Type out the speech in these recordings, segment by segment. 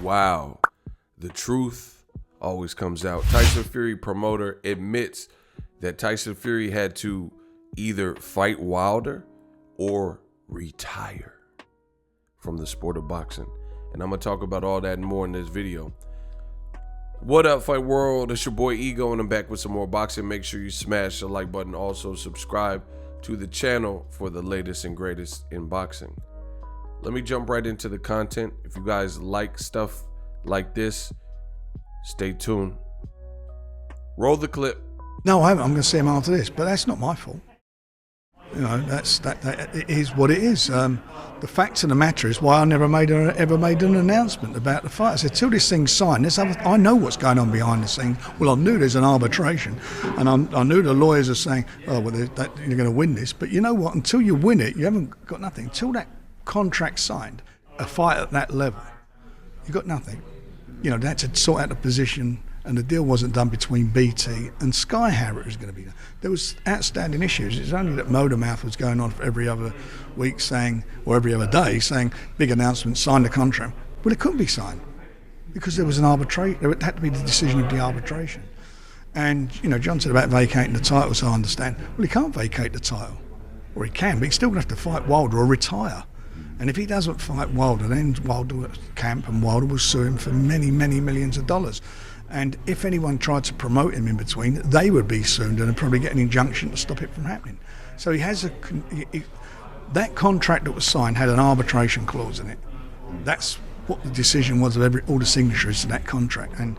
Wow. The truth always comes out. Tyson Fury promoter admits that Tyson Fury had to either fight Wilder or retire from the sport of boxing. And I'm going to talk about all that and more in this video. What up, Fight World? It's your boy Ego, and I'm back with some more boxing. Make sure you smash the like button. Also, subscribe to the channel for the latest and greatest in boxing. Let me jump right into the content. If you guys like stuff like this, stay tuned. Roll the clip. No, I haven't. I'm going to see him after this, but that's not my fault. You know, that it is what it is. The fact of the matter is why I never ever made an announcement about the fight. I said, till this thing's signed, I know what's going on behind the scenes. Well, I knew there's an arbitration, and I knew the lawyers are saying, oh, well, you're going to win this. But you know what? Until you win it, you haven't got nothing. Until that contract signed, a fight at that level, you got nothing. You know, they had to sort out the position, and the deal wasn't done between BT and Sky how it was going to be done. There was outstanding issues. It's only that Motormouth was going on for every other week saying, or every other day saying, big announcement, sign the contract. Well, it couldn't be signed because there was an arbitration. There had to be the decision of the arbitration. And, you know, John said about vacating the title, so I understand. Well, he can't vacate the title. Or he can, but he's still going to have to fight Wilder or retire. And if he doesn't fight Wilder, then Wilder will camp and Wilder will sue him for many, many millions of dollars. And if anyone tried to promote him in between, they would be sued and probably get an injunction to stop it from happening. So he has that contract that was signed had an arbitration clause in it. That's what the decision was of all the signatories to that contract. And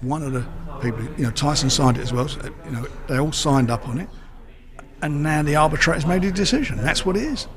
one of the people, you know, Tyson signed it as well. So, you know, they all signed up on it. And now the arbitrator's made a decision. That's what it is.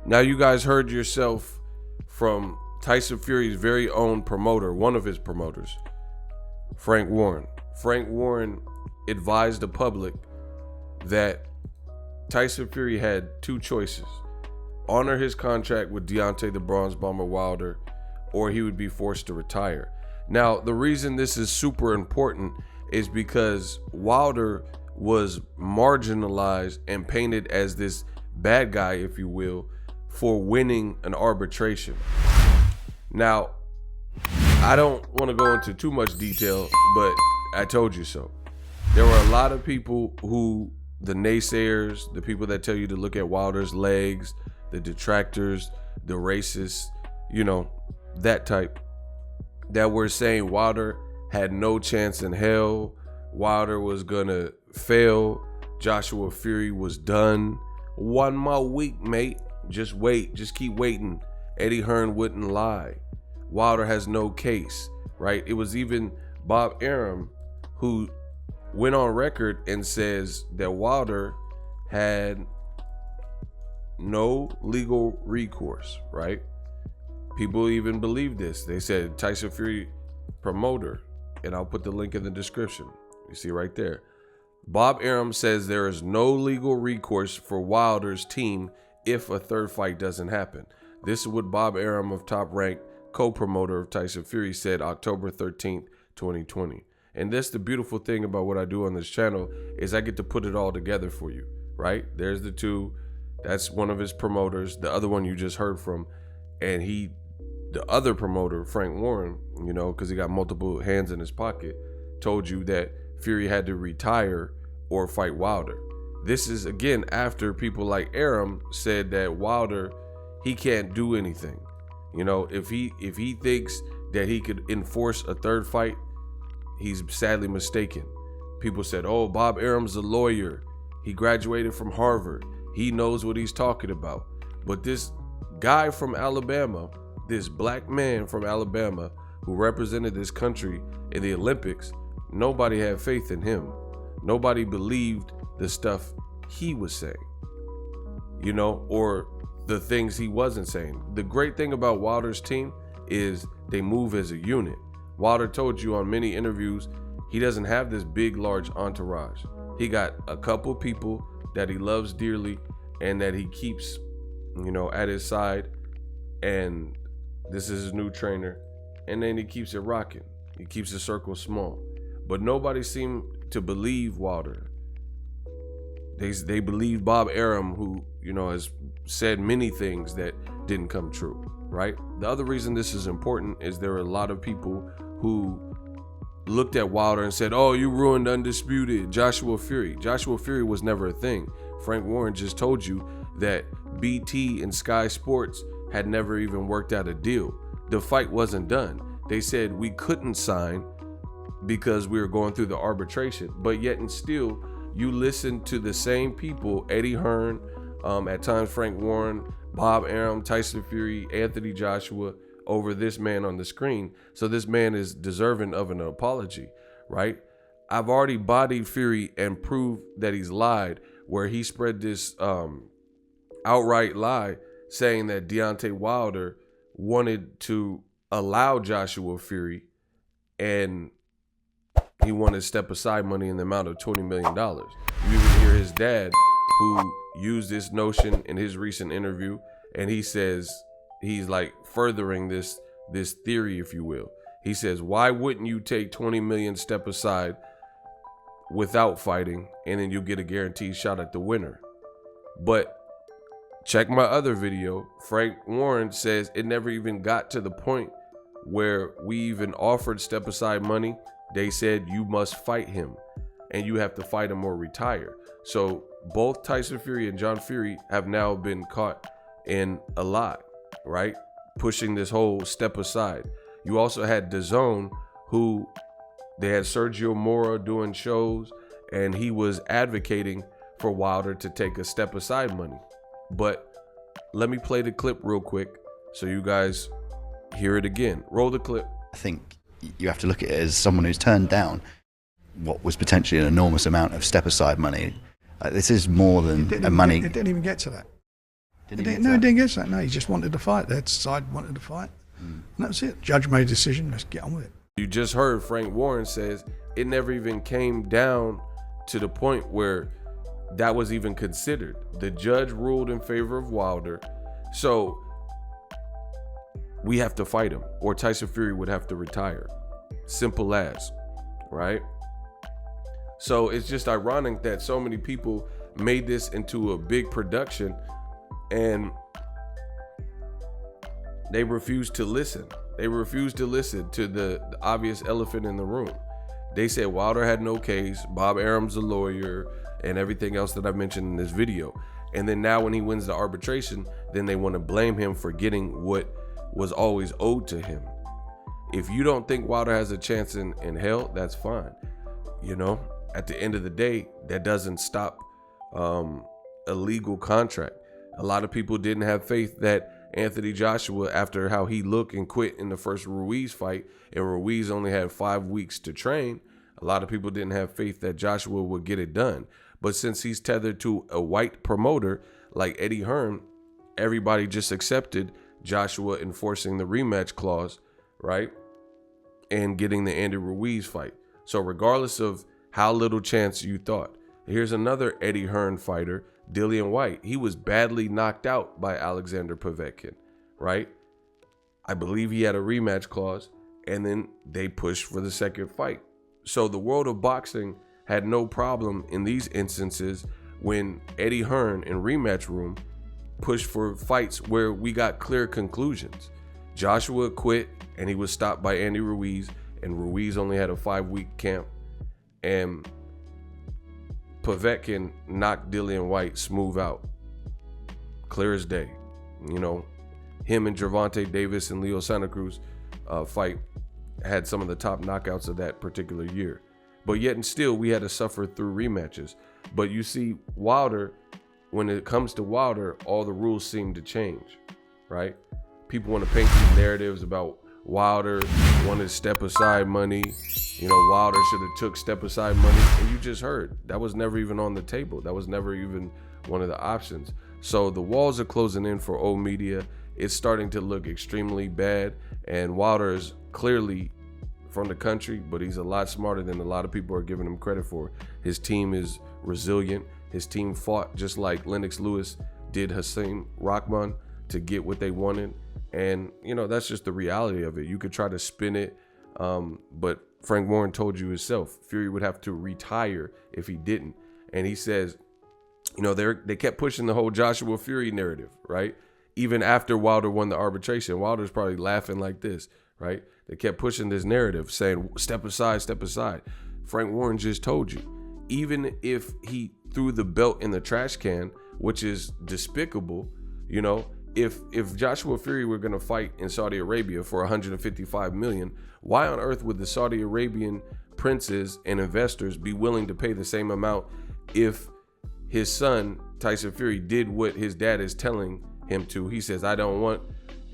Now you guys heard yourself from Tyson Fury's very own promoter, one of his promoters, Frank Warren. Frank Warren advised the public that Tyson Fury had two choices: honor his contract with Deontay the Bronze Bomber Wilder, or he would be forced to retire. Now, the reason this is super important is because Wilder was marginalized and painted as this bad guy, if you will, for winning an arbitration. Now, I don't want to go into too much detail, but I told you so. There were a lot of people who, the naysayers, the people that tell you to look at Wilder's legs, the detractors, the racists, you know, that type, that were saying Wilder had no chance in hell, Wilder was gonna fail, Joshua Fury was done. One more week, mate. Just wait, just keep waiting. Eddie Hearn wouldn't lie. Wilder has no case, right? It was even Bob Arum who went on record and says that Wilder had no legal recourse, right? People even believe this. They said Tyson Fury promoter, and I'll put the link in the description. You see right there. Bob Arum says there is no legal recourse for Wilder's team if a third fight doesn't happen. This is what Bob Arum of Top Rank, co-promoter of Tyson Fury, said October 13th, 2020. And that's the beautiful thing about what I do on this channel, is I get to put it all together for you, right? There's the two. That's one of his promoters. The other one you just heard from. And the other promoter, Frank Warren, you know, because he got multiple hands in his pocket, told you that Fury had to retire or fight Wilder. This is, again, after people like Arum said that Wilder, he can't do anything. You know, if he thinks that he could enforce a third fight, he's sadly mistaken. People said, oh, Bob Arum's a lawyer. He graduated from Harvard. He knows what he's talking about. But this guy from Alabama, this black man from Alabama who represented this country in the Olympics, nobody had faith in him. Nobody believed the stuff he was saying, you know, or the things he wasn't saying. The great thing about Wilder's team is they move as a unit. Wilder told you on many interviews, he doesn't have this big, large entourage. He got a couple people that he loves dearly and that he keeps, you know, at his side. And this is his new trainer. And then he keeps it rocking. He keeps the circle small. But nobody seemed to believe Wilder. They believe Bob Arum, who, you know, has said many things that didn't come true, right? The other reason this is important is there are a lot of people who looked at Wilder and said, oh, you ruined Undisputed, Joshua Fury. Joshua Fury was never a thing. Frank Warren just told you that BT and Sky Sports had never even worked out a deal. The fight wasn't done. They said we couldn't sign because we were going through the arbitration, but yet and still you listen to the same people, Eddie Hearn, at times Frank Warren, Bob Arum, Tyson Fury, Anthony Joshua, over this man on the screen. So this man is deserving of an apology, right? I've already bodied Fury and proved that he's lied, where he spread this outright lie saying that Deontay Wilder wanted to allow Joshua Fury and he wanted step aside money in the amount of $20 million. You even hear his dad, who used this notion in his recent interview, and he says he's like furthering this theory, if you will. He says, why wouldn't you take 20 million step aside without fighting, and then you get a guaranteed shot at the winner? But check my other video. Frank Warren says it never even got to the point where we even offered step aside money. They said you must fight him and you have to fight him or retire. So both Tyson Fury and John Fury have now been caught in a lie, right? Pushing this whole step aside. You also had DAZN, who they had Sergio Mora doing shows, and he was advocating for Wilder to take a step aside money. But let me play the clip real quick so you guys hear it again. Roll the clip. I think you have to look at it as someone who's turned down what was potentially an enormous amount of step aside money. This is more than money. It didn't even get to that. It didn't get to that. No, he just wanted to fight. That side wanted to fight. And that was it. Judge made a decision. Let's get on with it. You just heard Frank Warren says it never even came down to the point where that was even considered. The judge ruled in favor of Wilder. So we have to fight him, or Tyson Fury would have to retire. Simple as, right? So it's just ironic that so many people made this into a big production and they refused to listen. They refused to listen to the obvious elephant in the room. They said Wilder had no case, Bob Arum's a lawyer, and everything else that I've mentioned in this video. And then now when he wins the arbitration, then they want to blame him for getting what was always owed to him. If you don't think Wilder has a chance in hell, that's fine. You know, at the end of the day, that doesn't stop a legal contract. A lot of people didn't have faith that Anthony Joshua, after how he looked and quit in the first Ruiz fight, and Ruiz only had 5 weeks to train, a lot of people didn't have faith that Joshua would get it done. But since he's tethered to a white promoter like Eddie Hearn, everybody just accepted Joshua enforcing the rematch clause, right? And getting the Andy Ruiz fight. So regardless of how little chance you thought, here's another Eddie Hearn fighter, Dillian Whyte. He was badly knocked out by Alexander Povetkin, right? I believe he had a rematch clause, and then they pushed for the second fight. So the world of boxing had no problem in these instances when Eddie Hearn in Rematch Room pushed for fights where we got clear conclusions. Joshua quit and he was stopped by Andy Ruiz, and Ruiz only had a 5-week camp, and Povetkin knocked Dillian Whyte smooth out. Clear as day. You know, him and Gervonta Davis and Leo Santa Cruz fight had some of the top knockouts of that particular year. But yet and still, we had to suffer through rematches. But you see, Wilder, when it comes to Wilder, all the rules seem to change, right? People want to paint these narratives about Wilder wanted step aside money. You know, Wilder should have took step aside money. And you just heard, that was never even on the table. That was never even one of the options. So the walls are closing in for old media. It's starting to look extremely bad. And Wilder is clearly from the country, but he's a lot smarter than a lot of people are giving him credit for. His team is resilient. His team fought just like Lennox Lewis did Hasim Rahman to get what they wanted. And, you know, that's just the reality of it. You could try to spin it, but Frank Warren told you himself, Fury would have to retire if he didn't. And he says You know, they kept pushing the whole Joshua Fury narrative, right? Even after Wilder won the arbitration, Wilder's probably laughing like this, right? They kept pushing this narrative saying, step aside, step aside. Frank Warren just told you, even if he threw the belt in the trash can, which is despicable, you know, if Joshua Fury were going to fight in Saudi Arabia for 155 million, why on earth would the Saudi Arabian princes and investors be willing to pay the same amount if his son, Tyson Fury, did what his dad is telling him to? He said, I don't want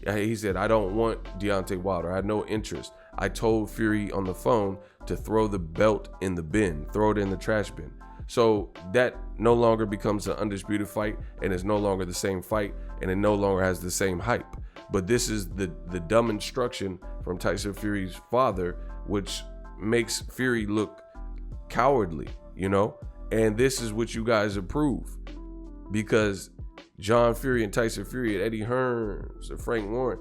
Deontay Wilder. I had no interest. I told Fury on the phone to throw the belt in the bin, throw it in the trash bin. So that no longer becomes an undisputed fight, and it's no longer the same fight, and it no longer has the same hype. But this is the dumb instruction from Tyson Fury's father, which makes Fury look cowardly, you know? And this is what you guys approve, because John Fury and Tyson Fury and Eddie Hearns and Frank Warren,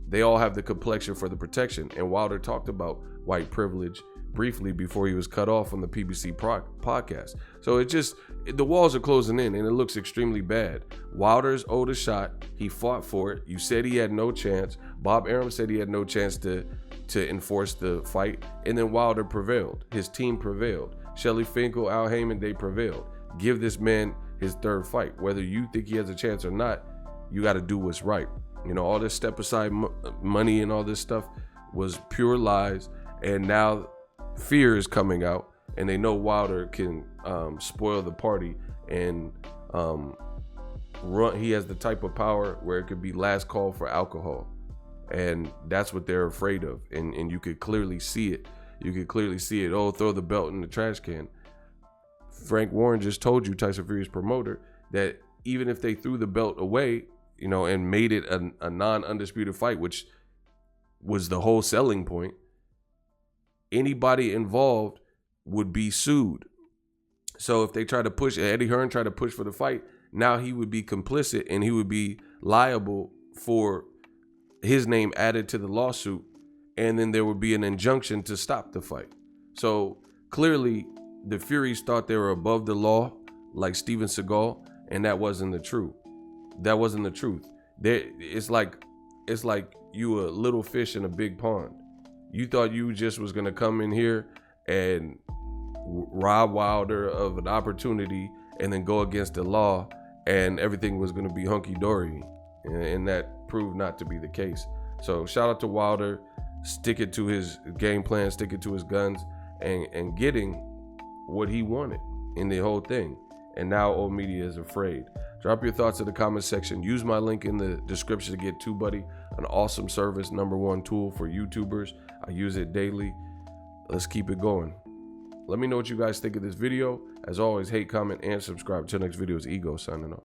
they all have the complexion for the protection. And Wilder talked about white privilege briefly before he was cut off on the PBC podcast. So the walls are closing in, and it looks extremely bad. Wilder's owed a shot. He fought for it. You said he had no chance. Bob Arum said he had no chance to enforce the fight. And then Wilder prevailed. His team prevailed. Shelly Finkel, Al Heyman, they prevailed. Give this man his third fight. Whether you think he has a chance or not, you got to do what's right. You know, all this step aside money and all this stuff was pure lies. And now fear is coming out, and they know Wilder can spoil the party and run. He has the type of power where it could be last call for alcohol, and that's what they're afraid of. And you could clearly see it. You could clearly see it. Oh, throw the belt in the trash can. Frank Warren just told you, Tyson Fury's promoter, that even if they threw the belt away, you know, and made it a non-undisputed fight, which was the whole selling point, anybody involved would be sued. So if they try to push, Eddie Hearn tried to push for the fight, now he would be complicit and he would be liable for his name added to the lawsuit, and then there would be an injunction to stop the fight. So clearly the Furies thought they were above the law, like Steven Seagal, and that wasn't the truth. That wasn't the truth. It's like you a little fish in a big pond. You thought you just was gonna come in here and rob Wilder of an opportunity and then go against the law, and everything was gonna be hunky-dory, and that proved not to be the case. So shout out to Wilder, sticking to his game plan, sticking to his guns, and getting what he wanted in the whole thing. And now old media is afraid. Drop your thoughts in the comment section. Use my link in the description to get TubeBuddy, an awesome service, #1 tool for YouTubers. I use it daily. Let's keep it going. Let me know what you guys think of this video. As always, hate, comment, and subscribe. Till next video, is Ego signing off.